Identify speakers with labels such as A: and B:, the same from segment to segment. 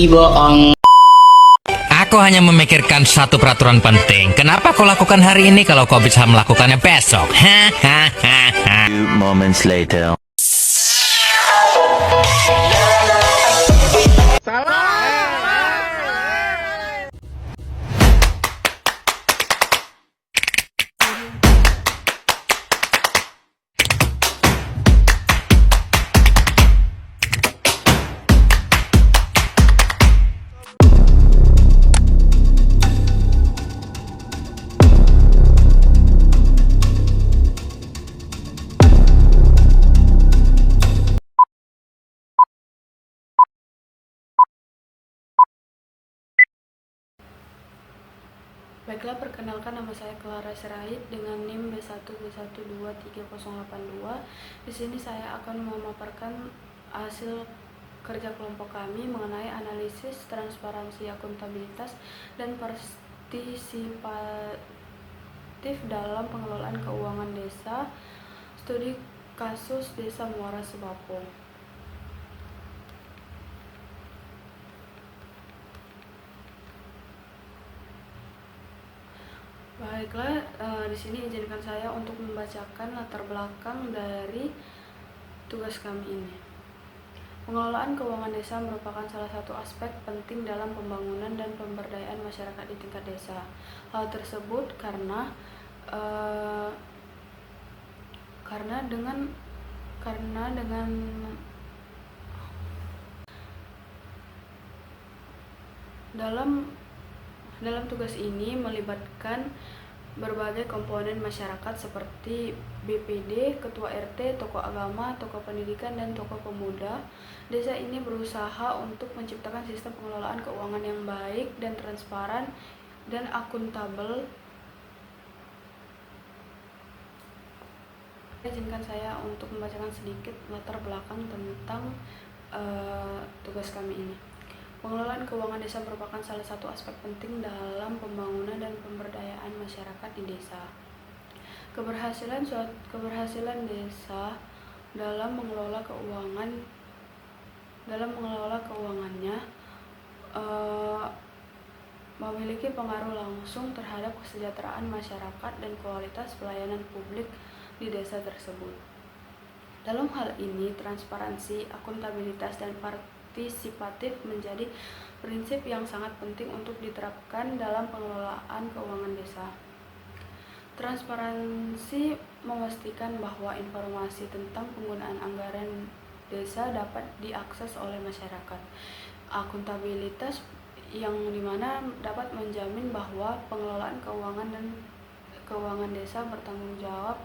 A: bohong.
B: Aku hanya memikirkan satu peraturan penting. Kenapa kau lakukan hari ini kalau kau bisa melakukannya besok? Hahaha.
C: Few moments later.
D: Baiklah, perkenalkan, nama saya Clara Sirait dengan NIM B1B1233082. Di sini saya akan memaparkan hasil kerja kelompok kami mengenai analisis transparansi akuntabilitas dan partisipatif dalam pengelolaan keuangan desa, studi kasus Desa Muara Sebapo. Baiklah, di sini izinkan saya untuk membacakan latar belakang dari tugas kami ini. Pengelolaan keuangan desa merupakan salah satu aspek penting dalam pembangunan dan pemberdayaan masyarakat di tingkat desa. Hal tersebut karena dengan dalam tugas ini melibatkan berbagai komponen masyarakat seperti BPD, ketua RT, tokoh agama, tokoh pendidikan, dan tokoh pemuda. Desa ini berusaha untuk menciptakan sistem pengelolaan keuangan yang baik dan transparan dan akuntabel. Izinkan saya untuk membacakan sedikit latar belakang tentang tugas kami ini. Pengelolaan keuangan desa merupakan salah satu aspek penting dalam pembangunan dan pemberdayaan masyarakat di desa. Keberhasilan desa dalam mengelola keuangannya memiliki pengaruh langsung terhadap kesejahteraan masyarakat dan kualitas pelayanan publik di desa tersebut. Dalam hal ini, transparansi, akuntabilitas, dan partisipatif menjadi prinsip yang sangat penting untuk diterapkan dalam pengelolaan keuangan desa. Transparansi memastikan bahwa informasi tentang penggunaan anggaran desa dapat diakses oleh masyarakat. Akuntabilitas yang dimana dapat menjamin bahwa pengelolaan keuangan desa bertanggung jawab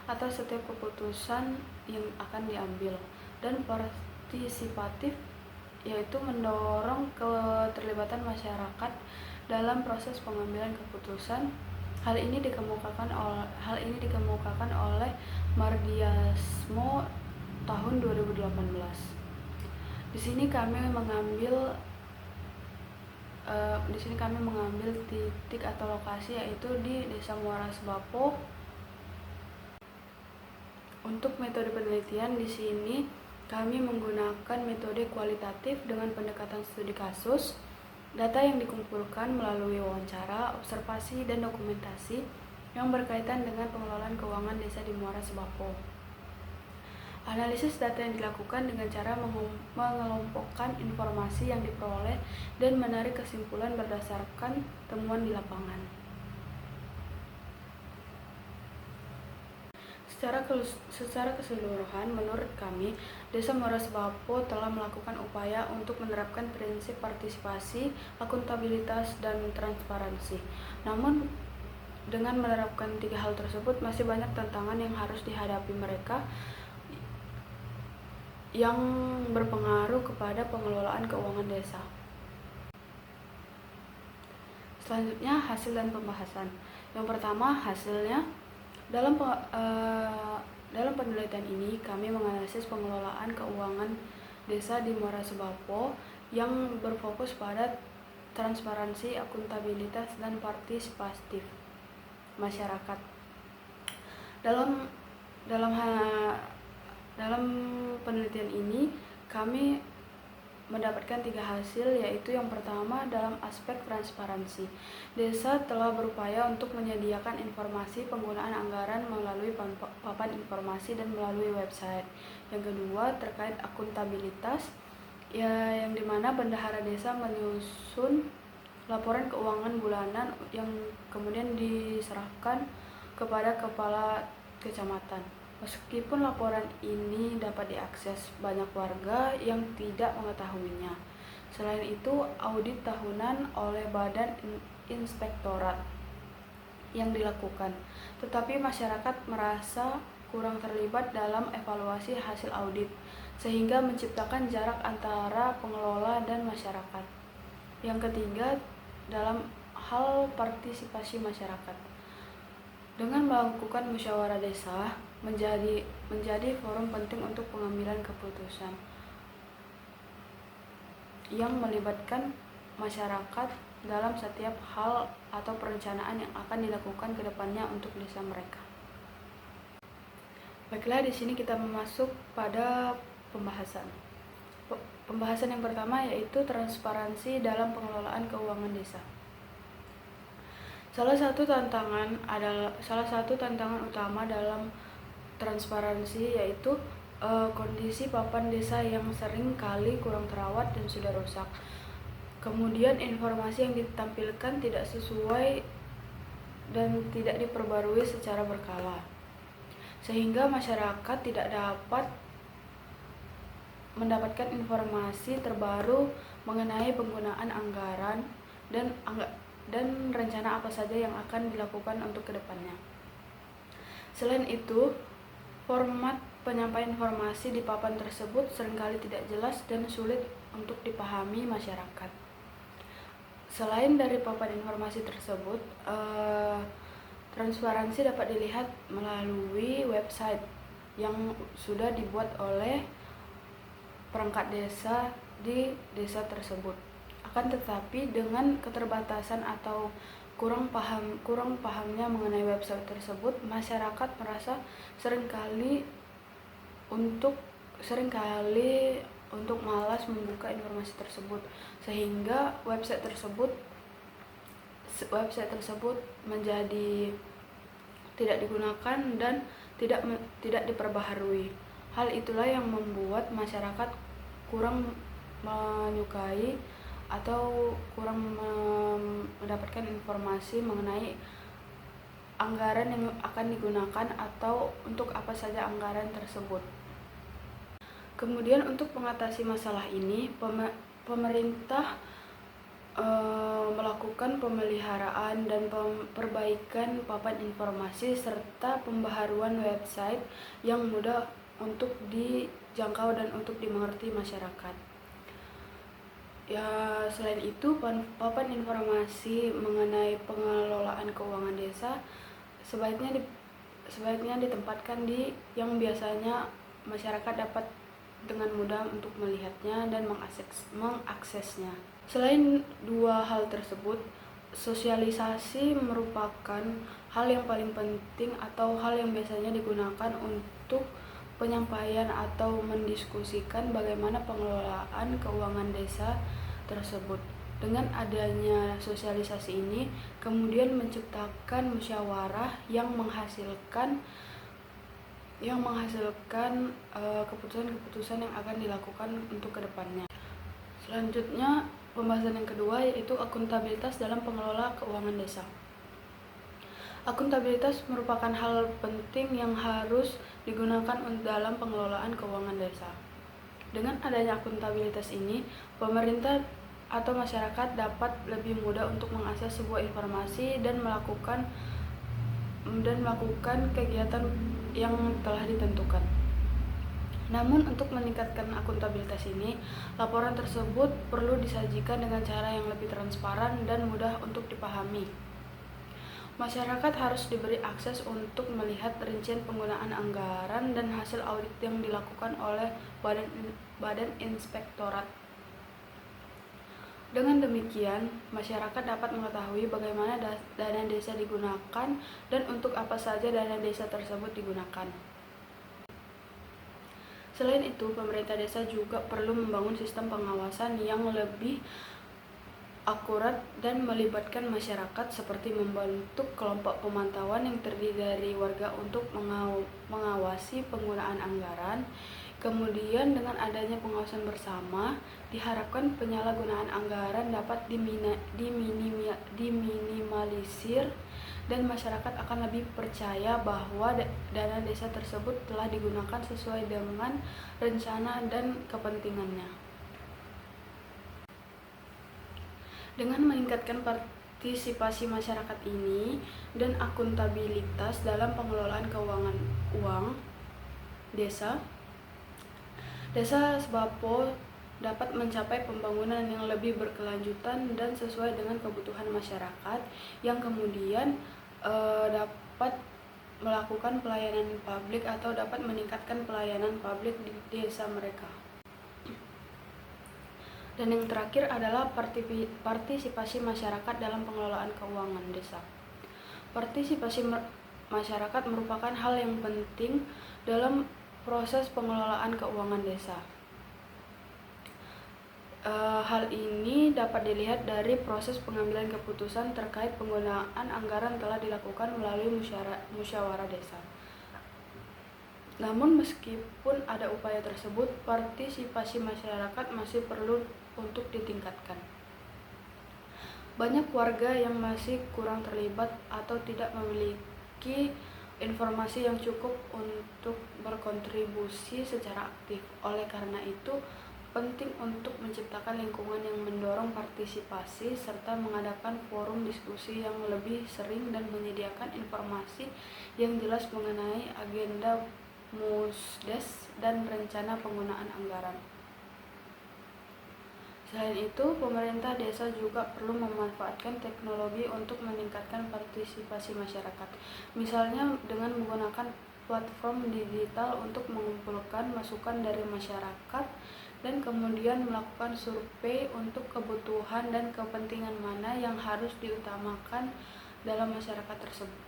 D: atas setiap keputusan yang akan diambil, dan partisipatif yaitu mendorong keterlibatan masyarakat dalam proses pengambilan keputusan. Hal ini dikemukakan oleh Mardiasmo tahun 2018. Di sini kami mengambil titik atau lokasi yaitu di Desa Muara Sebapo. Untuk metode penelitian di sini kami menggunakan metode kualitatif dengan pendekatan studi kasus. Data yang dikumpulkan melalui wawancara, observasi, dan dokumentasi yang berkaitan dengan pengelolaan keuangan desa di Muara Sebapo. Analisis data yang dilakukan dengan cara mengelompokkan informasi yang diperoleh dan menarik kesimpulan berdasarkan temuan di lapangan. Secara keseluruhan, menurut kami, Desa Muara Sebapo telah melakukan upaya untuk menerapkan prinsip partisipasi, akuntabilitas, dan transparansi. Namun, dengan menerapkan tiga hal tersebut, masih banyak tantangan yang harus dihadapi mereka yang berpengaruh kepada pengelolaan keuangan desa. Selanjutnya, hasil dan pembahasan. Yang pertama, hasilnya. Dalam penelitian ini, kami menganalisis pengelolaan keuangan desa di Muara Sebapo yang berfokus pada transparansi, akuntabilitas, dan partisipatif masyarakat. Dalam penelitian ini, kami mendapatkan 3 hasil, yaitu yang pertama dalam aspek transparansi. Desa telah berupaya untuk menyediakan informasi penggunaan anggaran melalui papan informasi dan melalui website. Yang kedua terkait akuntabilitas, yang dimana bendahara desa menyusun laporan keuangan bulanan yang kemudian diserahkan kepada kepala kecamatan. Meskipun laporan ini dapat diakses banyak warga yang tidak mengetahuinya. Selain itu, audit tahunan oleh Badan Inspektorat yang dilakukan, tetapi masyarakat merasa kurang terlibat dalam evaluasi hasil audit, sehingga menciptakan jarak antara pengelola dan masyarakat. Yang ketiga, dalam hal partisipasi masyarakat. Dengan melakukan musyawarah desa menjadi forum penting untuk pengambilan keputusan yang melibatkan masyarakat dalam setiap hal atau perencanaan yang akan dilakukan ke depannya untuk desa mereka. Baiklah, di sini kita masuk pada pembahasan. Pembahasan yang pertama yaitu transparansi dalam pengelolaan keuangan desa. Salah satu tantangan utama dalam transparansi yaitu kondisi papan desa yang sering kali kurang terawat dan sudah rusak. Kemudian informasi yang ditampilkan tidak sesuai dan tidak diperbarui secara berkala, sehingga masyarakat tidak dapat mendapatkan informasi terbaru mengenai penggunaan anggaran dan rencana apa saja yang akan dilakukan untuk kedepannya. Selain itu, format penyampaian informasi di papan tersebut seringkali tidak jelas dan sulit untuk dipahami masyarakat. Selain dari papan informasi tersebut, transparansi dapat dilihat melalui website yang sudah dibuat oleh perangkat desa di desa tersebut. Akan tetapi dengan keterbatasan atau kurang pahamnya mengenai website tersebut, masyarakat merasa seringkali untuk malas membuka informasi tersebut, sehingga website tersebut menjadi tidak digunakan dan tidak diperbaharui. Hal itulah yang membuat masyarakat kurang menyukai atau kurang mendapatkan informasi mengenai anggaran yang akan digunakan atau untuk apa saja anggaran tersebut. Kemudian untuk mengatasi masalah ini, pemerintah melakukan pemeliharaan dan perbaikan papan informasi serta pembaharuan website yang mudah untuk dijangkau dan untuk dimengerti masyarakat. Ya, selain itu, papan informasi mengenai pengelolaan keuangan desa sebaiknya ditempatkan di yang biasanya masyarakat dapat dengan mudah untuk melihatnya dan mengaksesnya. Selain dua hal tersebut, sosialisasi merupakan hal yang paling penting atau hal yang biasanya digunakan untuk penyampaian atau mendiskusikan bagaimana pengelolaan keuangan desa tersebut. Dengan adanya sosialisasi ini, kemudian menciptakan musyawarah yang menghasilkan keputusan-keputusan yang akan dilakukan untuk kedepannya. Selanjutnya, pembahasan yang kedua yaitu akuntabilitas dalam pengelola keuangan desa. Akuntabilitas merupakan hal penting yang harus digunakan dalam pengelolaan keuangan desa. Dengan adanya akuntabilitas ini, pemerintah atau masyarakat dapat lebih mudah untuk mengakses sebuah informasi dan melakukan kegiatan yang telah ditentukan. Namun untuk meningkatkan akuntabilitas ini, laporan tersebut perlu disajikan dengan cara yang lebih transparan dan mudah untuk dipahami. Masyarakat harus diberi akses untuk melihat rincian penggunaan anggaran dan hasil audit yang dilakukan oleh Badan Inspektorat. Dengan demikian, masyarakat dapat mengetahui bagaimana dana desa digunakan dan untuk apa saja dana desa tersebut digunakan. Selain itu, pemerintah desa juga perlu membangun sistem pengawasan yang lebih akurat dan melibatkan masyarakat, seperti membentuk kelompok pemantauan yang terdiri dari warga untuk mengawasi penggunaan anggaran. Kemudian dengan adanya pengawasan bersama, diharapkan penyalahgunaan anggaran dapat diminimalisir dan masyarakat akan lebih percaya bahwa dana desa tersebut telah digunakan sesuai dengan rencana dan kepentingannya. Dengan meningkatkan partisipasi masyarakat ini dan akuntabilitas dalam pengelolaan keuangan uang desa, Desa Sembako dapat mencapai pembangunan yang lebih berkelanjutan dan sesuai dengan kebutuhan masyarakat, yang kemudian dapat melakukan pelayanan publik atau dapat meningkatkan pelayanan publik di desa mereka. Dan yang terakhir adalah partisipasi masyarakat dalam pengelolaan keuangan desa. Partisipasi masyarakat merupakan hal yang penting dalam proses pengelolaan keuangan desa. Hal ini dapat dilihat dari proses pengambilan keputusan terkait penggunaan anggaran telah dilakukan melalui musyawarah desa. Namun meskipun ada upaya tersebut, partisipasi masyarakat masih perlu untuk ditingkatkan. Banyak warga yang masih kurang terlibat atau tidak memiliki informasi yang cukup untuk berkontribusi secara aktif. Oleh karena itu, penting untuk menciptakan lingkungan yang mendorong partisipasi serta mengadakan forum diskusi yang lebih sering dan menyediakan informasi yang jelas mengenai agenda Musdes dan rencana penggunaan anggaran. Selain itu, pemerintah desa juga perlu memanfaatkan teknologi untuk meningkatkan partisipasi masyarakat. Misalnya dengan menggunakan platform digital untuk mengumpulkan masukan dari masyarakat dan kemudian melakukan survei untuk kebutuhan dan kepentingan mana yang harus diutamakan dalam masyarakat tersebut.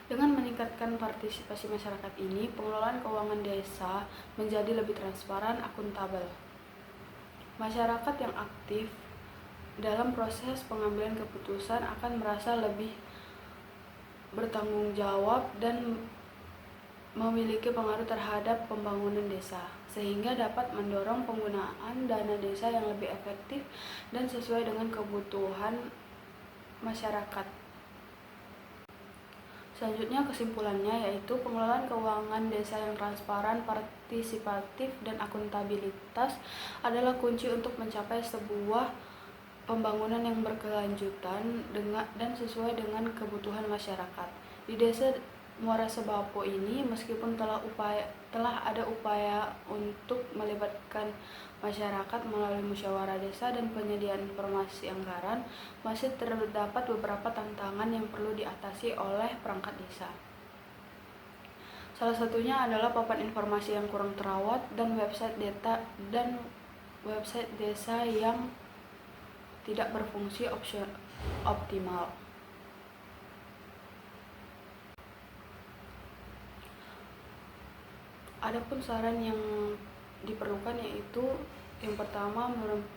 D: Dengan meningkatkan partisipasi masyarakat ini, pengelolaan keuangan desa menjadi lebih transparan, akuntabel. Masyarakat yang aktif dalam proses pengambilan keputusan akan merasa lebih bertanggung jawab dan memiliki pengaruh terhadap pembangunan desa, sehingga dapat mendorong penggunaan dana desa yang lebih efektif dan sesuai dengan kebutuhan masyarakat. Selanjutnya, kesimpulannya yaitu pengelolaan keuangan desa yang transparan, partisipatif, dan akuntabilitas adalah kunci untuk mencapai sebuah pembangunan yang berkelanjutan dan sesuai dengan kebutuhan masyarakat. Di desa Muara Sembako ini, meskipun telah ada upaya untuk melibatkan masyarakat melalui musyawarah desa dan penyediaan informasi anggaran, masih terdapat beberapa tantangan yang perlu diatasi oleh perangkat desa. Salah satunya adalah papan informasi yang kurang terawat dan website desa yang tidak berfungsi optimal. Adapun saran yang diperlukan yaitu yang pertama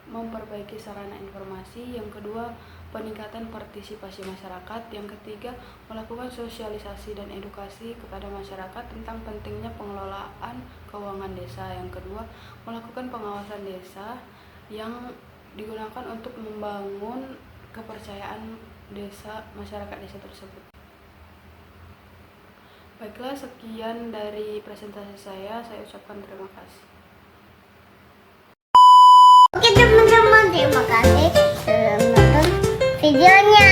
D: memperbaiki sarana informasi, yang kedua peningkatan partisipasi masyarakat, yang ketiga melakukan sosialisasi dan edukasi kepada masyarakat tentang pentingnya pengelolaan keuangan desa, yang kedua melakukan pengawasan desa yang digunakan untuk membangun kepercayaan masyarakat desa tersebut. Baiklah, sekian dari presentasi saya ucapkan terima kasih.
A: Oke teman-teman, terima kasih sudah menonton videonya.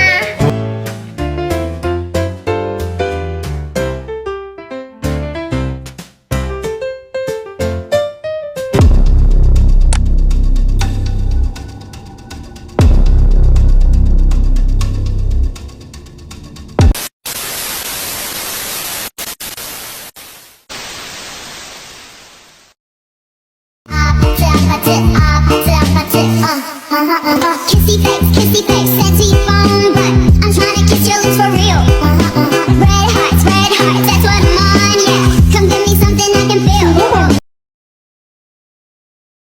A: Kissy face,